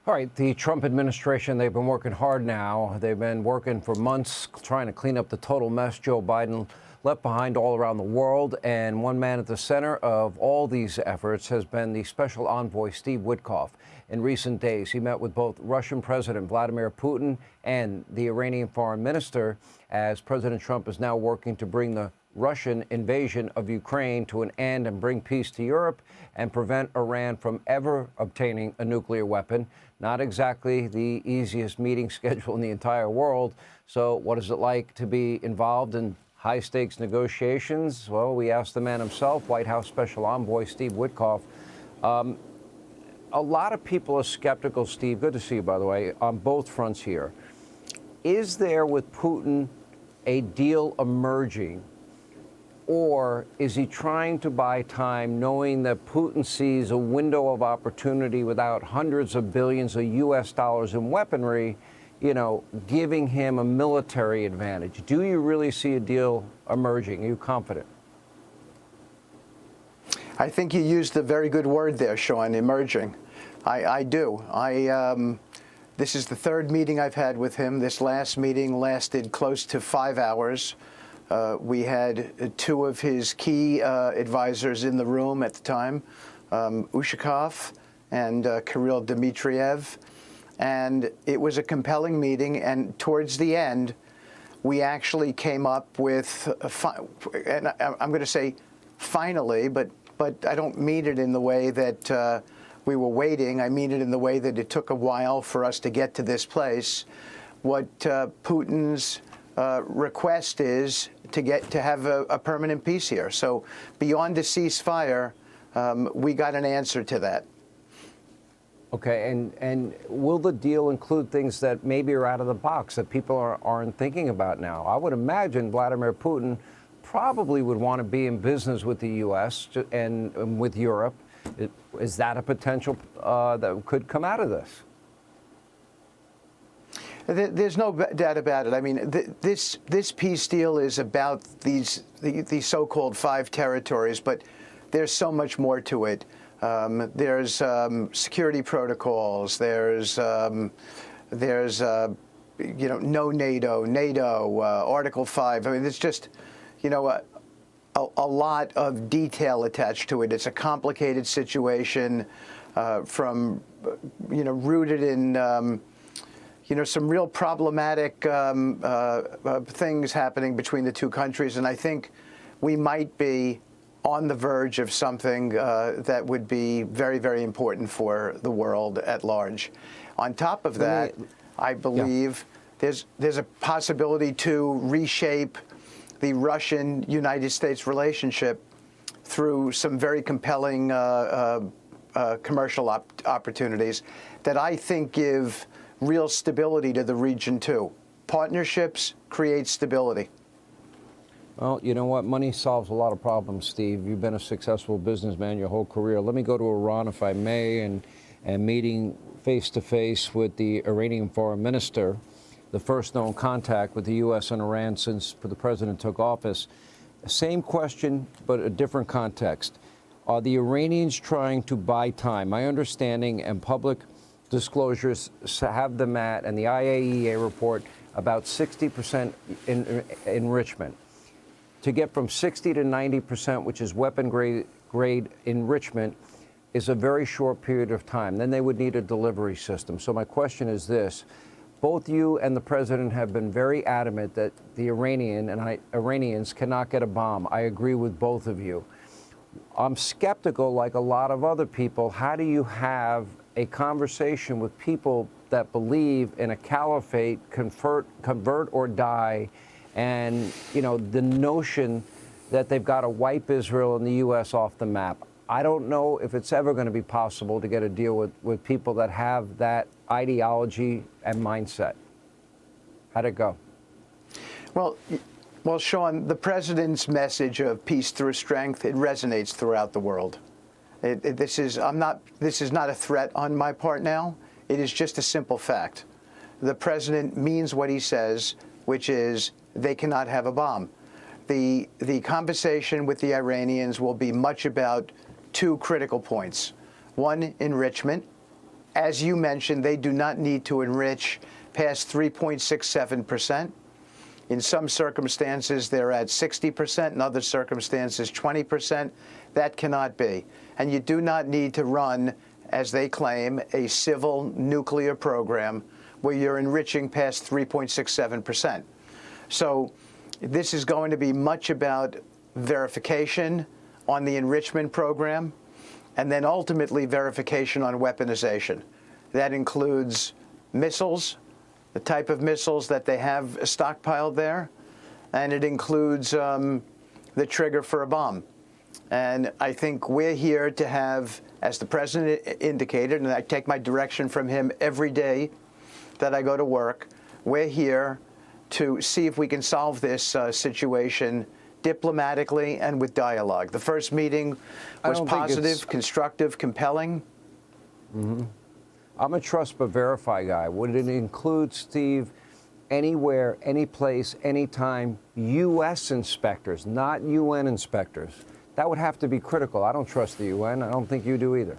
All right, the Trump administration, they've been working hard now. They've been working for months trying to clean up the total mess Joe Biden left behind all around the world. And one man at the center of all these efforts has been the special envoy, Steve Witkoff. In recent days, he met with both Russian President Vladimir Putin and the Iranian foreign minister, as President Trump is now working to bring the Russian invasion of Ukraine to an end and bring peace to Europe and prevent Iran from ever obtaining a nuclear weapon. Not exactly the easiest meeting schedule in the entire world. So what is it like to be involved in high-stakes negotiations? Well, we asked the man himself, White House Special Envoy Steve Witkoff. A lot of people are skeptical, Steve, good to see you, by the way, on both fronts here. Is there, with Putin, a deal emerging? Or is he trying to buy time, knowing that Putin sees a window of opportunity without hundreds of billions of U.S. dollars in weaponry, giving him a military advantage? Do you really see a deal emerging? Are you confident? I think you used a very good word there, Sean, emerging. I do. This is the third meeting I've had with him. This last meeting lasted close to 5 hours. We had two of his key advisors in the room at the time, Witkoff and Kirill Dmitriev. And it was a compelling meeting. And towards the end, we actually came up with, and I'm going to say finally, but I don't mean it in the way that we were waiting. I mean it in the way that it took a while for us to get to this place. What Putin's request is to have a permanent peace here. So beyond a ceasefire, we got an answer to that. Okay, and will the deal include things that maybe are out of the box that people aren't thinking about now? I would imagine Vladimir Putin probably would want to be in business with the U.S. and with Europe. Is that a potential that could come out of this? There's no doubt about it. I mean, this peace deal is about these so-called 5 territories, but there's so much more to it. There's security protocols. There's no NATO, Article 5. I mean, it's just, a lot of detail attached to it. It's a complicated situation, rooted in some real problematic things happening between the two countries. And I think we might be on the verge of something that would be very, very important for the world at large. On top of that, I believe there's a possibility to reshape the Russian-United States relationship through some very compelling commercial opportunities that I think give real stability to the region, too. Partnerships create stability. Well, you know what? Money solves a lot of problems, Steve. You've been a successful businessman your whole career. Let me go to Iran, if I may, and meeting face-to-face with the Iranian foreign minister, the first known contact with the U.S. and Iran since the president took office. Same question, but a different context. Are the Iranians trying to buy time? My understanding and public disclosures have them at, and the IAEA report, about 60% enrichment. To get from 60 to 90%, which is weapon grade enrichment, is a very short period of time. Then they would need a delivery system. So my question is this. Both you and the president have been very adamant that the Iranians cannot get a bomb. I agree with both of you. I'm skeptical, like a lot of other people. How do you have a conversation with people that believe in a caliphate, convert or die, and, the notion that they've got to wipe Israel and the U.S. off the map? I don't know if it's ever going to be possible to get a deal with people that have that ideology and mindset. How'd it go? Well, Sean, the president's message of peace through strength, it resonates throughout the world. This is not a threat on my part now. It is just a simple fact. The president means what he says, which is they cannot have a bomb. The conversation with the Iranians will be much about 2 critical points. One, enrichment, as you mentioned, they do not need to enrich past 3.67%. In some circumstances, they're at 60%. In other circumstances, 20%. That cannot be. And you do not need to run, as they claim, a civil nuclear program where you're enriching past 3.67%. So this is going to be much about verification on the enrichment program, and then ultimately verification on weaponization. That includes missiles, the type of missiles that they have stockpiled there, and it includes the trigger for a bomb. And I think we're here to have, as the president indicated, and I take my direction from him every day that I go to work, we're here to see if we can solve this situation diplomatically and with dialogue. The first meeting was positive, constructive, compelling. Mm-hmm. I'm a trust but verify guy. Would it include, Steve, anywhere, any place, anytime, U.S. inspectors, not UN inspectors? That would have to be critical. I don't trust the UN. I don't think you do either.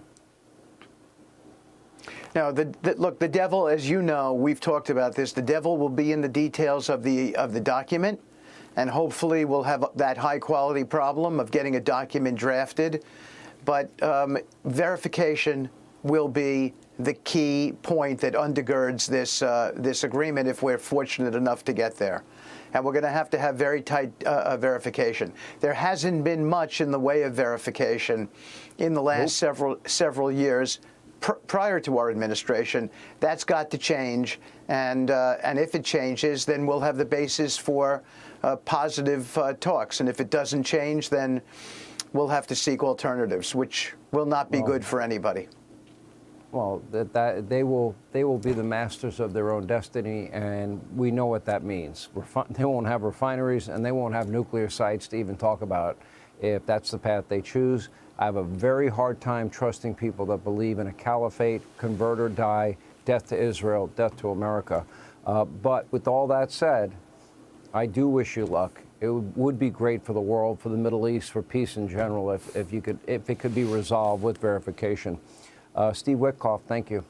Now, look, the devil, as you know, we've talked about this, the devil will be in the details of the document, and hopefully we'll have that high-quality problem of getting a document drafted. But verification will be the key point that undergirds this agreement if we're fortunate enough to get there. And we're going to have very tight verification. There hasn't been much in the way of verification in the last several years prior to our administration. That's got to change, and if it changes, then we'll have the basis for positive talks. And if it doesn't change, then we'll have to seek alternatives, which will not be good for anybody. Well, they will be the masters of their own destiny, and we know what that means. They won't have refineries, and they won't have nuclear sites to even talk about if that's the path they choose. I have a very hard time trusting people that believe in a caliphate, convert or die, death to Israel, death to America. But with all that said, I do wish you luck. It would be great for the world, for the Middle East, for peace in general, if it could be resolved with verification. Steve Witkoff, thank you.